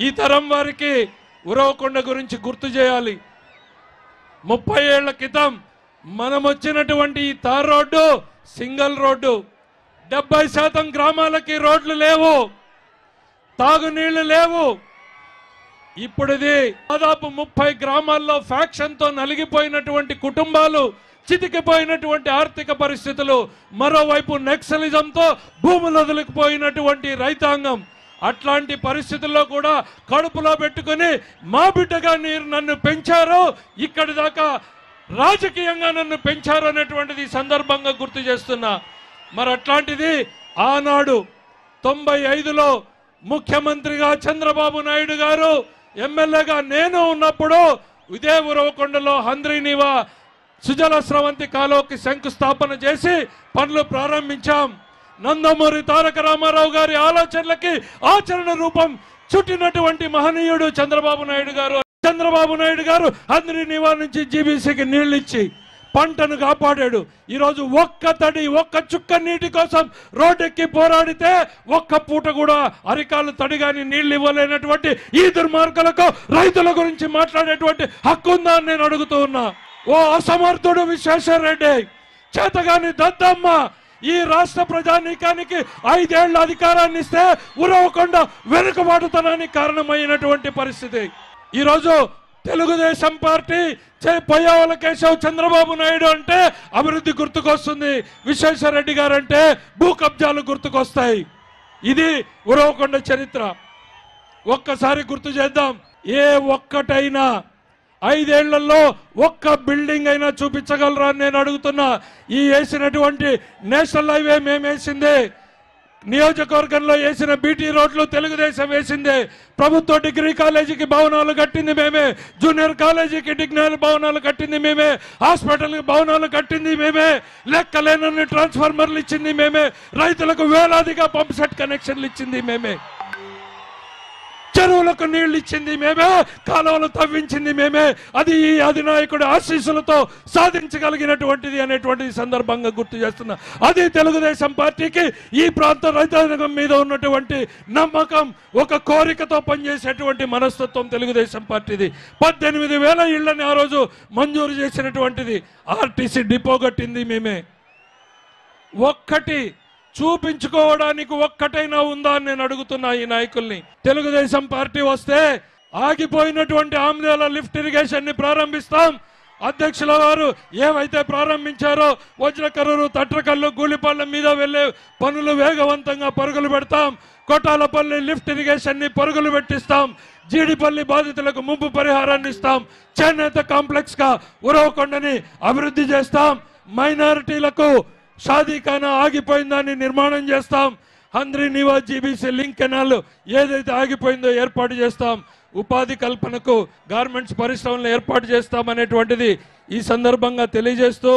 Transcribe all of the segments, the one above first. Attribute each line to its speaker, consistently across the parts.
Speaker 1: ఈ తరం వారికి ఉరవకొండ గురించి గుర్తు చేయాలి. 30 ఏళ్ల క్రితం మనం వచ్చినటువంటి ఈ తార్ రోడ్డు సింగిల్ రోడ్డు. 70% గ్రామాలకి రోడ్లు లేవు, తాగునీళ్లు లేవు. ఇప్పుడుది దాదాపు 30 గ్రామాల్లో ఫ్యాక్షన్ తో నలిగిపోయినటువంటి కుటుంబాలు, చితికిపోయినటువంటి ఆర్థిక పరిస్థితులు, మరోవైపు నక్సలిజంతో భూములు వదిలిపోయినటువంటి రైతాంగం. అట్లాంటి పరిస్థితుల్లో కూడా కడుపులో పెట్టుకుని మా బిడ్డగా నన్ను పెంచారు, ఇక్కడి దాకా రాజకీయంగా నన్ను పెంచారు అనేటువంటిది సందర్భంగా గుర్తు చేస్తున్నా. మరి అట్లాంటిది ఆనాడు 95లో ముఖ్యమంత్రిగా చంద్రబాబు నాయుడు గారు, ఎమ్మెల్యేగా నేను ఉన్నప్పుడు ఇదే ఉరవకొండలో హంద్రీనీవా సుజల స్రవంతి కాలువకి శంకుస్థాపన చేసి పనులు ప్రారంభించాం. నందమూరి తారక రామారావు గారి ఆలోచనలకి ఆచరణ రూపం చుట్టినటువంటి మహనీయుడు చంద్రబాబు నాయుడు గారు. చంద్రబాబు నాయుడు గారు హంద్రీనీవా నుంచి జీబీసీకి నీళ్లు ఇచ్చి పంటను కాపాడాడు. ఈరోజు ఒక్క చుక్క నీటి కోసం రోడ్డెక్కి పోరాడితే ఒక్క పూట కూడా అరికాలు తడిగాని నీళ్లు ఇవ్వలేనటువంటి ఈ దుర్మార్గులకు రైతుల గురించి మాట్లాడేటువంటి హక్కు ఉందా అని నేను అడుగుతూ ఉన్నా. ఓ అసమర్థుడు విశ్వేశ్వర రెడ్డి, చేతగాని దద్దమ్మ ఈ రాష్ట్ర ప్రజానీకానికి 5 ఏళ్ల అధికారాన్ని ఇస్తే ఉరవకొండ వెనుకబాటుతనానికి కారణమైనటువంటి పరిస్థితి. ఈరోజు తెలుగుదేశం పార్టీ పొయ్యావల కేశవ్ చంద్రబాబు నాయుడు అంటే అభివృద్ధి గుర్తుకొస్తుంది, విశ్వేశ్వర రెడ్డి గారు అంటే భూ కబ్జాలు గుర్తుకొస్తాయి. ఇది ఉరవకొండ చరిత్ర. ఒక్కసారి గుర్తు చేద్దాం. ఏ ఒక్కటైనా 5 ఏళ్లలో ఒక్క బిల్డింగ్ అయినా చూపించగలరా అని నేను అడుగుతున్నా. ఈ వేసినటువంటి నేషనల్ హైవే మేమేసిందే, నియోజకవర్గంలో వేసిన బీటీ రోడ్లు తెలుగుదేశం వేసిందే, ప్రభుత్వ డిగ్రీ కాలేజీకి భవనాలు కట్టింది మేమే, జూనియర్ కాలేజీకి డిగ్రీ భవనాలు కట్టింది మేమే, హాస్పిటల్కి భవనాలు కట్టింది మేమే, లెక్కలేనన్ని ట్రాన్స్ఫార్మర్లు ఇచ్చింది మేమే, రైతులకు వేలాదిగా పంప్ సెట్ కనెక్షన్లు ఇచ్చింది మేమే, చెరువులకు నీళ్లు ఇచ్చింది మేమే, కాలువలు తవ్వించింది మేమే. అది ఈ అధినాయకుడి ఆశీస్సులతో సాధించగలిగినటువంటిది అనేటువంటిది సందర్భంగా గుర్తు చేస్తున్నా. అది తెలుగుదేశం పార్టీకి ఈ ప్రాంత రైతాంగం మీద ఉన్నటువంటి నమ్మకం, ఒక కోరికతో పనిచేసేటువంటి మనస్తత్వం తెలుగుదేశం పార్టీది. 18,000 ఇళ్లని ఆ రోజు మంజూరు చేసినటువంటిది. ఆర్టీసీ డిపో కట్టింది మేమే. ఒక్కటి చూపించుకోవడానికి ఒక్కటైనా ఉందా అని నేను అడుగుతున్నా ఈ నాయకుల్ని. తెలుగుదేశం పార్టీ వస్తే ఆగిపోయినటువంటి ఆమ్దేల లిఫ్ట్ ఇరిగేషన్ ని ప్రారంభిస్తాం. అధ్యక్షుల వారు ఏవైతే ప్రారంభించారో వజ్రకరూరు, తట్రకల్లు, గూలిపళ్ళ మీద వెళ్లే పనులు వేగవంతంగా పరుగులు పెడతాం. కొట్టాలపల్లి లిఫ్ట్ ఇరిగేషన్ ని పరుగులు పెట్టిస్తాం. జీడిపల్లి బాధితులకు ముంపు పరిహారాన్ని ఇస్తాం. చేనేత కాంప్లెక్స్ గా ఉరవకొండని అభివృద్ధి చేస్తాం. మైనారిటీలకు షాదీఖానా ఆగిపోయిన దాన్ని నిర్మాణం చేస్తాం. హంద్రీనీవా జీబీసీ లింక్ కెనాల్ ఏదైతే ఆగిపోయిందో ఏర్పాటు చేస్తాం. ఉపాధి కల్పనకు గార్మెంట్స్ పరిశ్రమలను ఏర్పాటు చేస్తామనేటువంటిది ఈ సందర్భంగా తెలియజేస్తూ,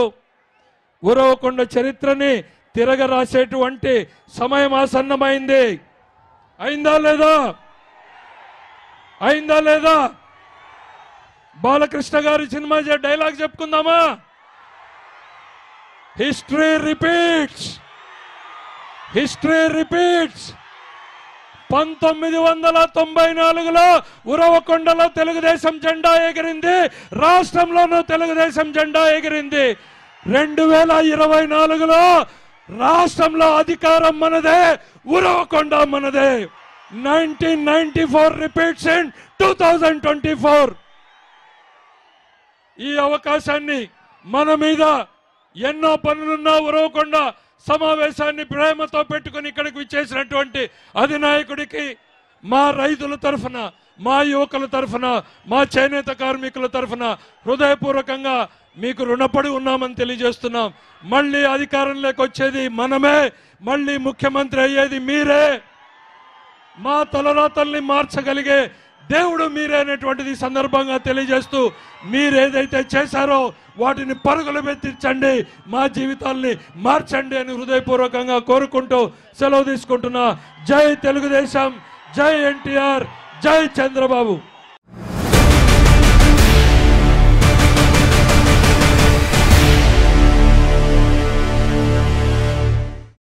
Speaker 1: ఉరవకొండ చరిత్రని తిరగరాసేటువంటి సమయం ఆసన్నమైంది. అయిందా లేదా? బాలకృష్ణ గారి cinema dialogue చెప్పుకుందామా? History repeats. 1994లో ఉరవకొండలో Telugu Desam జెండా ఎగిరింది, రాష్ట్రంలోనూ తెలుగుదేశం జెండా ఎగిరింది. 2024లో రాష్ట్రంలో అధికారం మనదే, ఉరవకొండ మనదే. 1994 repeats in 2024. ఈ అవకాశాన్ని మన మీద ఎన్నో పనులున్నా ఉరవకొండ సమావేశాన్ని ప్రేమతో పెట్టుకుని ఇక్కడికి విచ్చేసినటువంటి అధినాయకుడికి మా రైతుల తరఫున, మా యువకుల తరఫున, మా చేనేత కార్మికుల తరఫున హృదయపూర్వకంగా మీకు రుణపడి ఉన్నామని తెలియజేస్తున్నాం. మళ్ళీ అధికారంలోకి వచ్చేది మనమే, మళ్ళీ ముఖ్యమంత్రి అయ్యేది మీరే. మా తలరాతల్ని మార్చగలిగే దేవుడు మీరే అనేటువంటిది సందర్భంగా తెలియజేస్తూ, మీరేదైతే చేశారో వాటిని పరుగులు పెట్టించండి, మా జీవితాల్ని మార్చండి అని హృదయపూర్వకంగా కోరుకుంటూ సెలవు తీసుకుంటున్నా. జై తెలుగుదేశం, జై ఎన్టీఆర్, జై చంద్రబాబు.